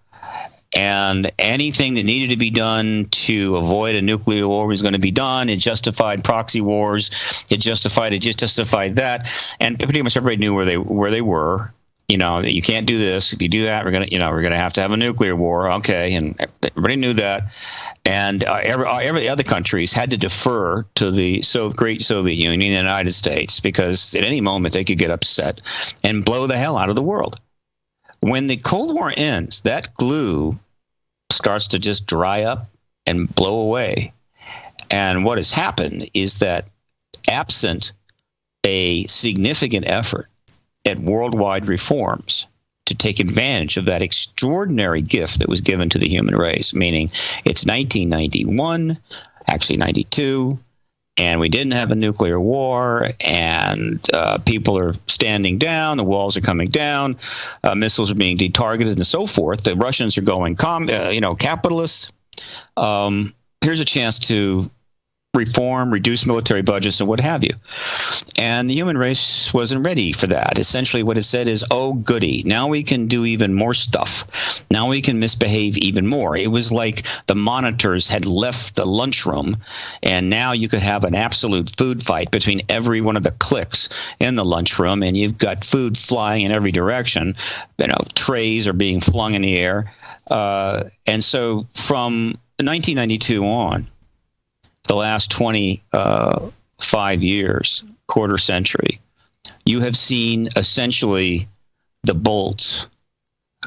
and anything that needed to be done to avoid a nuclear war was going to be done. It justified proxy wars. It just justified that, and pretty much everybody knew where they were. You can't do this. If you do that, we're gonna have to have a nuclear war. Okay, and everybody knew that. And every other countries had to defer to the great Soviet Union, the United States, because at any moment they could get upset and blow the hell out of the world. When the Cold War ends, that glue starts to just dry up and blow away. And what has happened is that, absent a significant effort at worldwide reforms to take advantage of that extraordinary gift that was given to the human race, meaning it's 1991, actually 92, and we didn't have a nuclear war, and people are standing down, the walls are coming down, missiles are being detargeted, and so forth. The Russians are going capitalist. Here's a chance to reform, reduce military budgets, and what have you. And the human race wasn't ready for that. Essentially what it said is, oh, goody, now we can do even more stuff. Now we can misbehave even more. It was like the monitors had left the lunchroom, and now you could have an absolute food fight between every one of the cliques in the lunchroom, and you've got food flying in every direction. Trays are being flung in the air. And so from 1992 on, the last 25 years, quarter century, you have seen essentially the bolts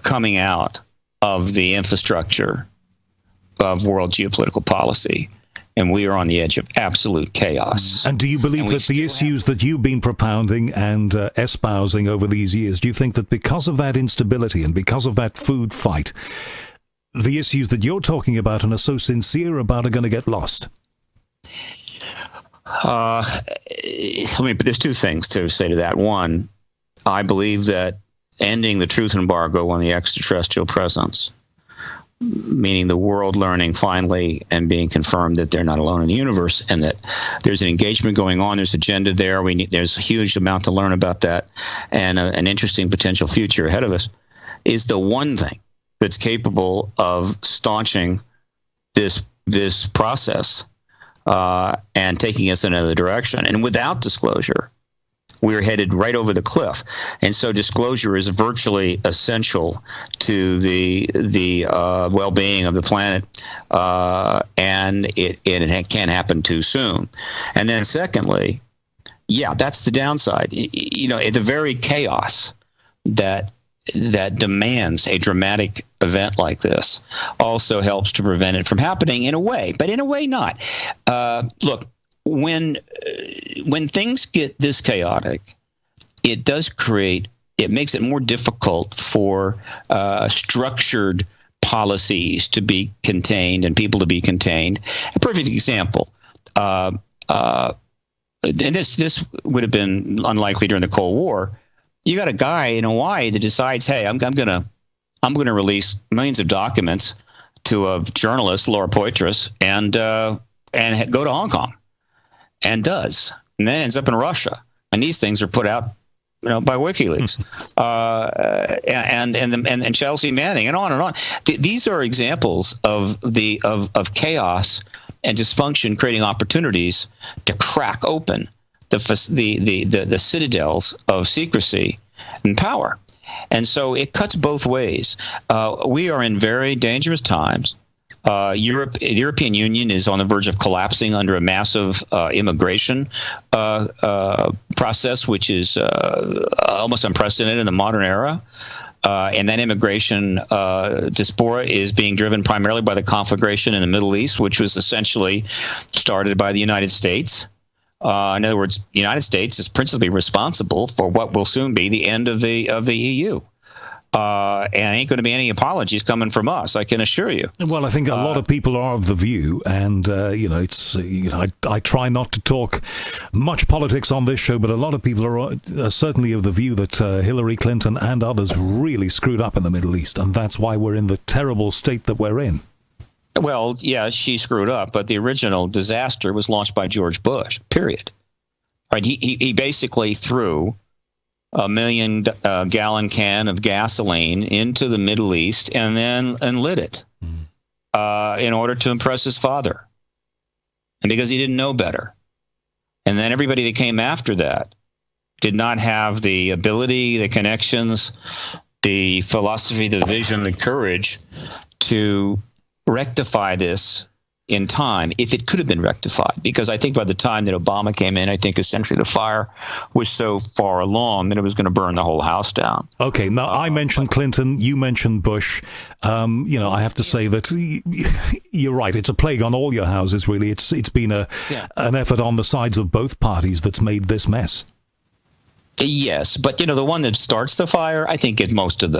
coming out of the infrastructure of world geopolitical policy, and we are on the edge of absolute chaos. And do you believe that the issues that you've been propounding and espousing over these years, do you think that because of that instability and because of that food fight, the issues that you're talking about and are so sincere about are going to get lost? There's two things to say to that. One, I believe that ending the truth embargo on the extraterrestrial presence, meaning the world learning finally and being confirmed that they're not alone in the universe, and that there's an engagement going on, there's agenda there. There's a huge amount to learn about that, and an interesting potential future ahead of us, is the one thing that's capable of staunching this process and taking us in another direction. And without disclosure, we're headed right over the cliff. And so disclosure is virtually essential to the well-being of the planet, and it can't happen too soon. And then secondly, that's the downside. The very chaos that demands a dramatic event like this also helps to prevent it from happening in a way, but in a way not. Look, when things get this chaotic, it makes it more difficult for structured policies to be contained and people to be contained. A perfect example, and this would have been unlikely during the Cold War. You got a guy in Hawaii that decides, hey, I'm gonna release millions of documents to a journalist, Laura Poitras, and go to Hong Kong, and does, and then ends up in Russia. And these things are put out, by WikiLeaks, and Chelsea Manning, and on and on. These are examples of chaos and dysfunction creating opportunities to crack open the citadels of secrecy and power. And so it cuts both ways. We are in very dangerous times. The European Union is on the verge of collapsing under a massive immigration process, which is almost unprecedented in the modern era. And that immigration diaspora is being driven primarily by the conflagration in the Middle East, which was essentially started by the United States. In other words, the United States is principally responsible for what will soon be the end of the EU. and ain't going to be any apologies coming from us, I can assure you. Well, I think a lot of people are of the view, and it's I try not to talk much politics on this show, but a lot of people are certainly of the view that Hillary Clinton and others really screwed up in the Middle East, and that's why we're in the terrible state that we're in. Well, yeah, she screwed up, but the original disaster was launched by George Bush, period. Right? He basically threw a 1 million gallon can of gasoline into the Middle East and lit it in order to impress his father, and because he didn't know better. And then everybody that came after that did not have the ability, the connections, the philosophy, the vision, the courage to rectify this in time, if it could have been rectified. Because I think by the time that Obama came in, I think essentially the fire was so far along that it was going to burn the whole house down. Okay, now I mentioned Clinton, you mentioned Bush. I have to say that you're right. It's a plague on all your houses, really. It's been an effort on the sides of both parties that's made this mess. Yes, but the one that starts the fire, I think should get most of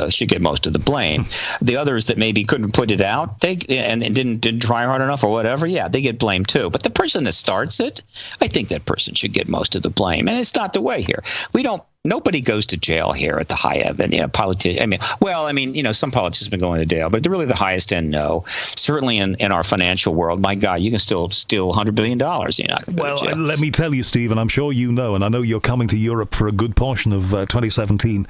the blame. The others that maybe couldn't put it out, and didn't try hard enough or whatever, yeah, they get blamed too. But the person that starts it, I think that person should get most of the blame. And it's not the way here. Nobody goes to jail here at the high end. Politicians. Some politicians have been going to jail, but they're really the highest end. No, certainly in our financial world, my God, you can still steal $100 billion. You're not going to go to jail. Let me tell you, Steve, and I'm sure you know, and I know you're coming to Europe for a good portion of 2017.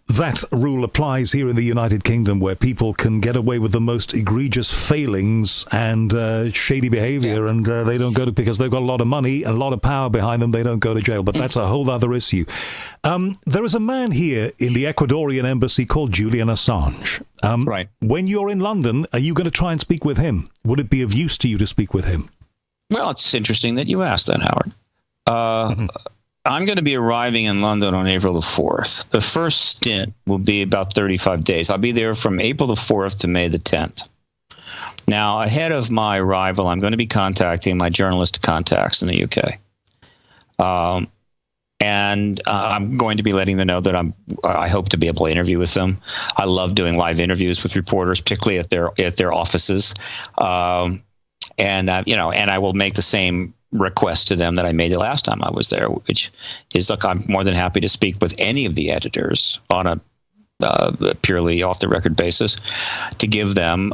That rule applies here in the United Kingdom, where people can get away with the most egregious failings and shady behavior, and they don't go to, because they've got a lot of money and a lot of power behind them, they don't go to jail. But that's a whole other issue. There is a man here in the Ecuadorian embassy called Julian Assange. Right. When you're in London, are you going to try and speak with him? Would it be of use to you to speak with him? Well, it's interesting that you asked that, Howard. I'm going to be arriving in London on April the 4th. The first stint will be about 35 days. I'll be there from April the 4th to May the 10th. Now, ahead of my arrival, I'm going to be contacting my journalist contacts in the UK. And I'm going to be letting them know that I hope to be able to interview with them. I love doing live interviews with reporters, particularly at their offices. And I will make the same request to them that I made the last time I was there, which is, look, I'm more than happy to speak with any of the editors on a purely off the record basis to give them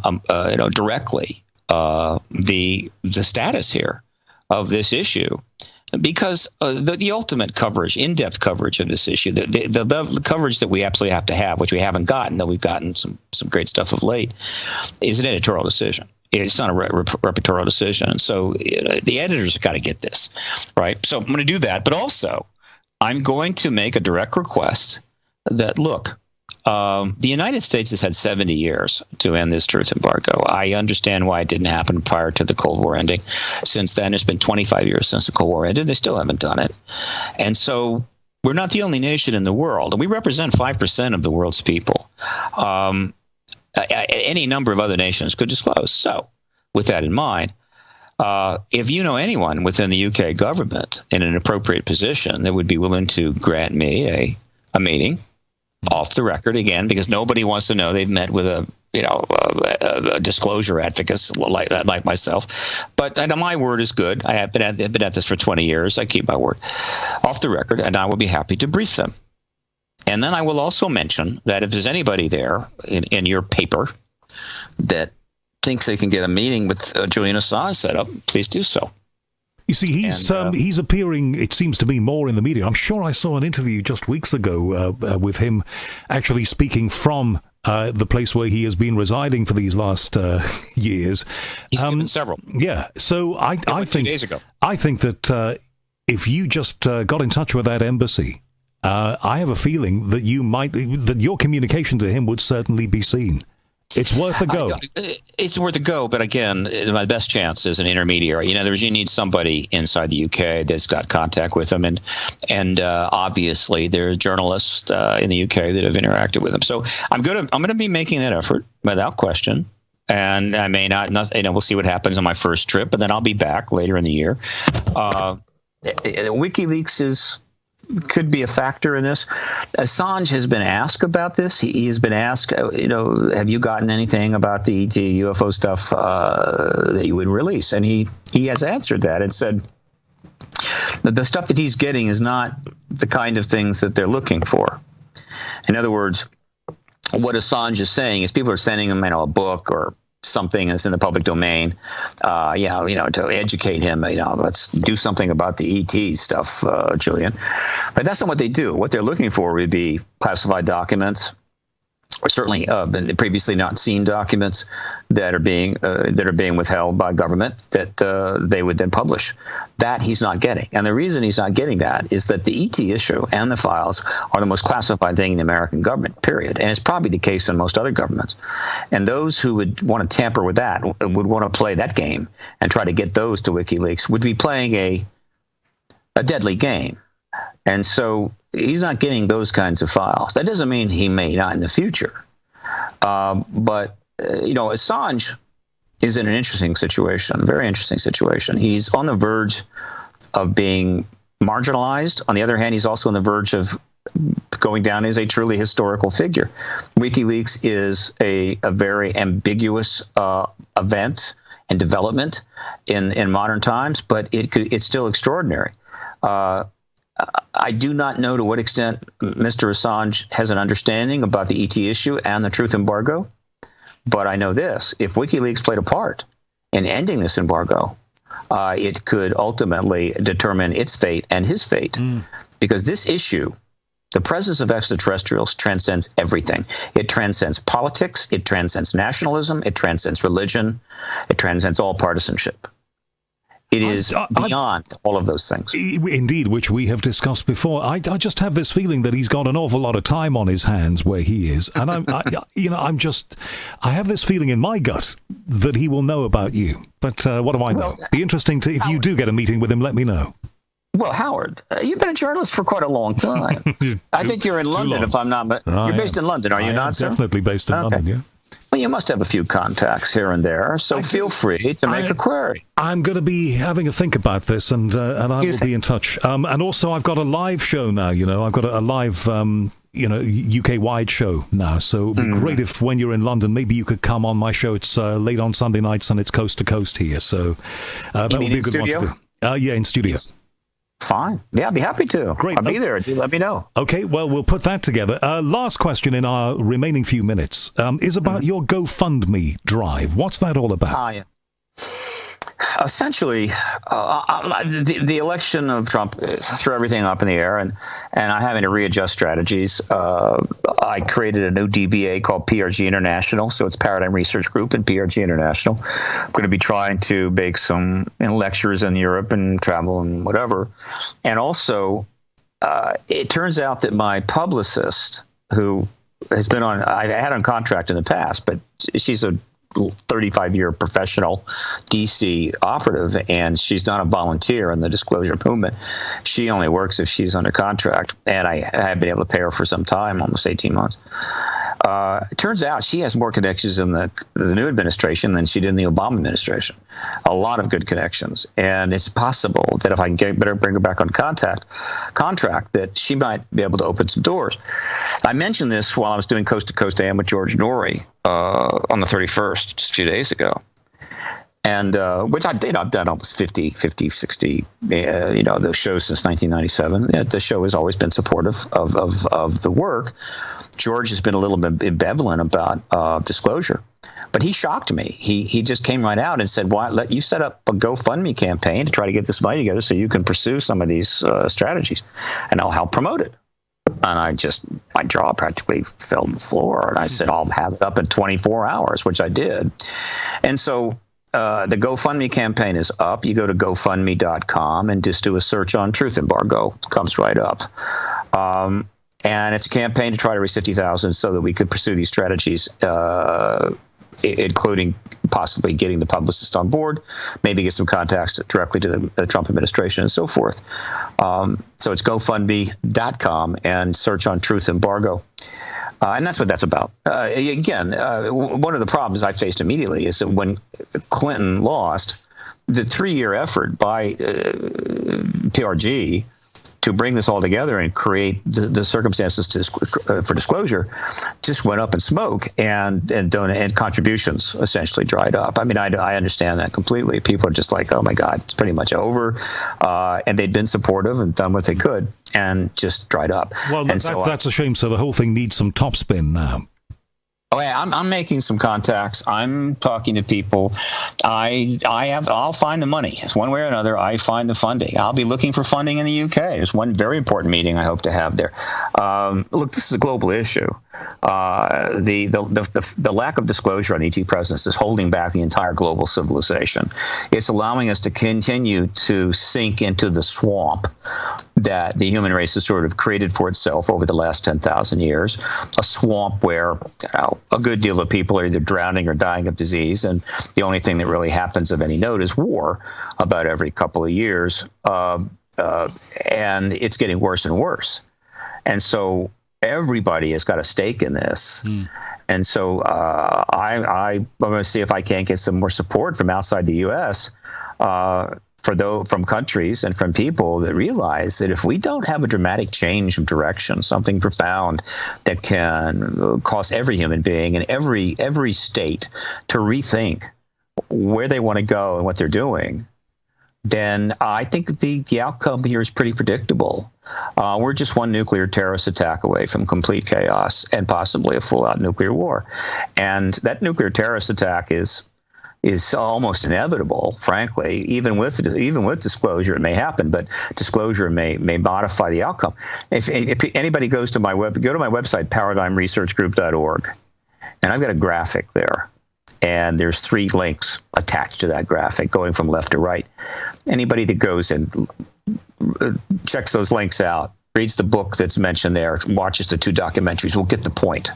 directly the status here of this issue, because the ultimate coverage, in-depth coverage of this issue, the coverage that we absolutely have to have, which we haven't gotten, though we've gotten some great stuff of late, is an editorial decision. It's not a repertorial decision. So the editors have got to get this, right? So I'm going to do that. But also, I'm going to make a direct request that, look, the United States has had 70 years to end this truth embargo. I understand why it didn't happen prior to the Cold War ending. Since then, it's been 25 years since the Cold War ended. They still haven't done it. And so we're not the only nation in the world. And we represent 5% of the world's people. Any number of other nations could disclose. So, with that in mind, if you know anyone within the UK government in an appropriate position that would be willing to grant me a meeting off the record, again, because nobody wants to know they've met with a disclosure advocate like myself. But my word is good. I've been at this for 20 years. I keep my word off the record, and I will be happy to brief them. And then I will also mention that if there's anybody there in your paper that thinks they can get a meeting with Julian Assange set up, please do so. You see, he's appearing, it seems to me, more in the media. I'm sure I saw an interview just weeks ago with him actually speaking from the place where he has been residing for these last years. He's given several. Yeah, so I think 2 days ago. I think that if you just got in touch with that embassy, I have a feeling that your communication to him would certainly be seen. It's worth a go. It's worth a go, but again, my best chance is an intermediary. You need somebody inside the UK that's got contact with them, and obviously there are journalists in the UK that have interacted with them. So I'm gonna be making that effort without question, and I may not. We'll see what happens on my first trip, but then I'll be back later in the year. WikiLeaks is could be a factor in this. Assange has been asked about this. He has been asked, have you gotten anything about the ET UFO stuff that you would release? And he has answered that and said that the stuff that he's getting is not the kind of things that they're looking for. In other words, what Assange is saying is people are sending him, a book or something that's in the public domain, to educate him, let's do something about the ET stuff, Julian. But that's not what they do. What they're looking for would be classified documents, or certainly previously not seen documents that are being withheld by government that they would then publish. That he's not getting. And the reason he's not getting that is that the ET issue and the files are the most classified thing in the American government, period. And it's probably the case in most other governments. And those who would want to tamper with that, would want to play that game and try to get those to WikiLeaks, would be playing a deadly game. And so he's not getting those kinds of files. That doesn't mean he may not in the future. But Assange is in an interesting situation, very interesting situation. He's on the verge of being marginalized. On the other hand, he's also on the verge of going down as a truly historical figure. WikiLeaks is a very ambiguous event and development in modern times, but it's still extraordinary. I do not know to what extent Mr. Assange has an understanding about the ET issue and the truth embargo, but I know this. If WikiLeaks played a part in ending this embargo, it could ultimately determine its fate and his fate, because this issue, the presence of extraterrestrials, transcends everything. It transcends politics, it transcends nationalism, it transcends religion, it transcends all partisanship. It is beyond all of those things. Indeed, which we have discussed before. I just have this feeling that he's got an awful lot of time on his hands where he is, and I have this feeling in my gut that he will know about you. But what do I know? Well, be interesting to if you do get a meeting with him. Let me know. Well, Howard, you've been a journalist for quite a long time. I think you're in London, if I'm not. But you're based in London, are you not, sir? Definitely based in London. Yeah. Well, you must have a few contacts here and there, so feel free to make a query. I'm going to be having a think about this, and I will be in touch. And also, I've got a live show now. I've got a live, UK-wide show now. So it'd be great if, when you're in London, maybe you could come on my show. It's late on Sunday nights, and it's coast to coast here. So that would be a good one to do. Yeah, in studio. Yes. Fine. Yeah, I'd be happy to. Great. I'll be there. Do let me know. Okay, well, we'll put that together. Last question in our remaining few minutes is about your GoFundMe drive. What's that all about? Yeah. Essentially, the election of Trump threw everything up in the air, and I'm having to readjust strategies. I created a new DBA called PRG International, so it's Paradigm Research Group and PRG International. I'm going to be trying to make some lectures in Europe and travel and whatever. And also, it turns out that my publicist, who has been I had on contract in the past, but she's a 35-year professional DC operative, and she's not a volunteer in the disclosure movement. She only works if she's under contract, and I have been able to pay her for some time, almost 18 months. It turns out she has more connections in the new administration than she did in the Obama administration. A lot of good connections, and it's possible that if I can bring her back on contract, that she might be able to open some doors. I mentioned this while I was doing Coast to Coast AM with George Norrie on the 31st, just a few days ago. And which I've done almost 50, 60, the shows since 1997. The show has always been supportive of the work. George has been a little bit ambivalent about disclosure, but he shocked me. He just came right out and said, "Why let you set up a GoFundMe campaign to try to get this money together so you can pursue some of these strategies, and I'll help promote it." And my jaw practically fell on the floor, and I said, "I'll have it up in 24 hours," which I did. And so the GoFundMe campaign is up. You go to GoFundMe.com and just do a search on truth embargo. It comes right up. And it's a campaign to try to raise $50,000 so that we could pursue these strategies, including possibly getting the publicist on board, maybe get some contacts directly to the Trump administration and so forth. So it's GoFundMe.com and search on truth embargo. And that's what that's about. Again, one of the problems I faced immediately is that when Clinton lost, the 3-year effort by PRG to bring this all together and create the circumstances for disclosure just went up in smoke, and contributions essentially dried up. I mean, I understand that completely. People are just like, oh my God, it's pretty much over, and they'd been supportive and done what they could, and just dried up. Well, that's a shame. So the whole thing needs some topspin now. Oh, yeah, I'm making some contacts. I'm talking to people. I'll find the money. It's one way or another. I find the funding. I'll be looking for funding in the UK. There's one very important meeting I hope to have there. Look, this is a global issue. The lack of disclosure on ET presence is holding back the entire global civilization. It's allowing us to continue to sink into the swamp that the human race has sort of created for itself over the last 10,000 years, a swamp where a good deal of people are either drowning or dying of disease, and the only thing that really happens of any note is war about every couple of years, and it's getting worse and worse. And so everybody has got a stake in this. And so I'm going to see if I can't get some more support from outside the U.S., from countries and from people that realize that if we don't have a dramatic change of direction, something profound that can cause every human being and every state to rethink where they want to go and what they're doing, then I think the outcome here is pretty predictable. We're just one nuclear terrorist attack away from complete chaos and possibly a full-out nuclear war. And that nuclear terrorist attack is almost inevitable, frankly. Even with disclosure, it may happen, but disclosure may modify the outcome. If anybody go to my website, paradigmresearchgroup.org, and I've got a graphic there, and there's 3 links attached to that graphic going from left to right. Anybody that goes and checks those links out, reads the book that's mentioned there, watches the 2 documentaries, will get the point.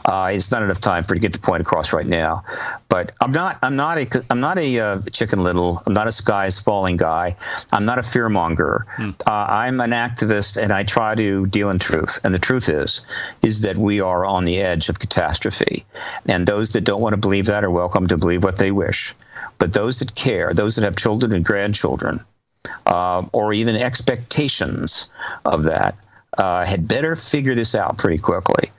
It's not enough time to get the point across right now. But I'm not a Chicken Little. I'm not a skies falling guy. I'm not a fearmonger. I'm an activist, and I try to deal in truth. And the truth is that we are on the edge of catastrophe. And those that don't want to believe that are welcome to believe what they wish. But those that care, those that have children and grandchildren, or even expectations of that, had better figure this out pretty quickly.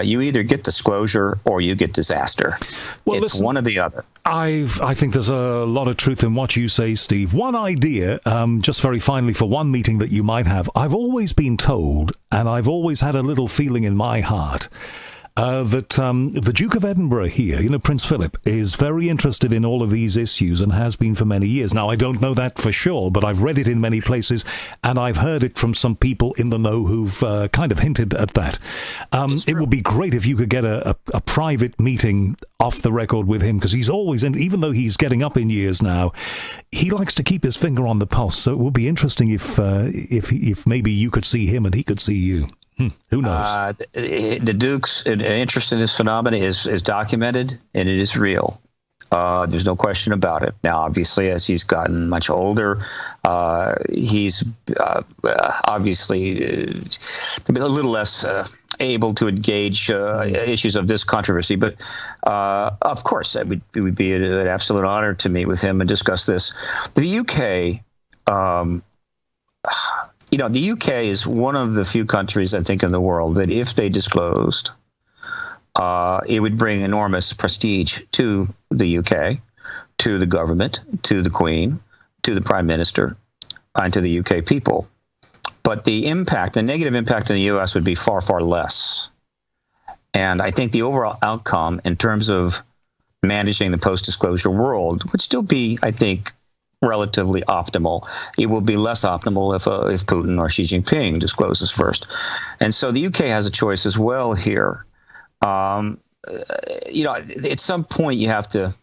You either get disclosure or you get disaster. Well, it's one or the other. I think there's a lot of truth in what you say, Steve. One idea, just very finally, for one meeting that you might have. I've always been told, and I've always had a little feeling in my heart, that the Duke of Edinburgh here, Prince Philip, is very interested in all of these issues and has been for many years. Now, I don't know that for sure, but I've read it in many places, and I've heard it from some people in the know who've kind of hinted at that. It would be great if you could get a private meeting off the record with him, because he's always, and even though he's getting up in years now, he likes to keep his finger on the pulse. So it would be interesting if maybe you could see him and he could see you. Who knows? The Duke's interest in this phenomenon is documented, and it is real. There's no question about it. Now, obviously, as he's gotten much older, he's obviously a little less able to engage issues of this controversy. But of course, it would be an absolute honor to meet with him and discuss this. The UK. The UK is one of the few countries, I think, in the world that if they disclosed, it would bring enormous prestige to the UK, to the government, to the Queen, to the Prime Minister, and to the UK people. But the negative impact in the US would be far, far less. And I think the overall outcome in terms of managing the post-disclosure world would still be, I think, relatively optimal. It will be less optimal if Putin or Xi Jinping discloses first. And so the UK has a choice as well here. At some point you have to,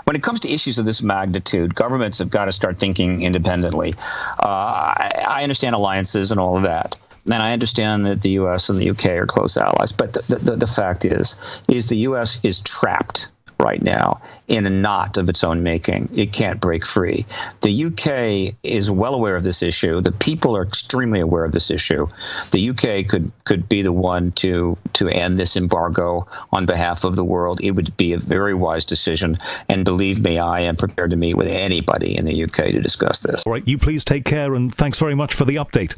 when it comes to issues of this magnitude, governments have got to start thinking independently. I understand alliances and all of that. And I understand that the U.S. and the U.K. are close allies. But the fact is the U.S. is trapped right now in a knot of its own making. It can't break free. The UK is well aware of this issue. The people are extremely aware of this issue. The UK could be the one to end this embargo on behalf of the world. It would be a very wise decision. And believe me, I am prepared to meet with anybody in the UK to discuss this. All right, you please take care, and thanks very much for the update.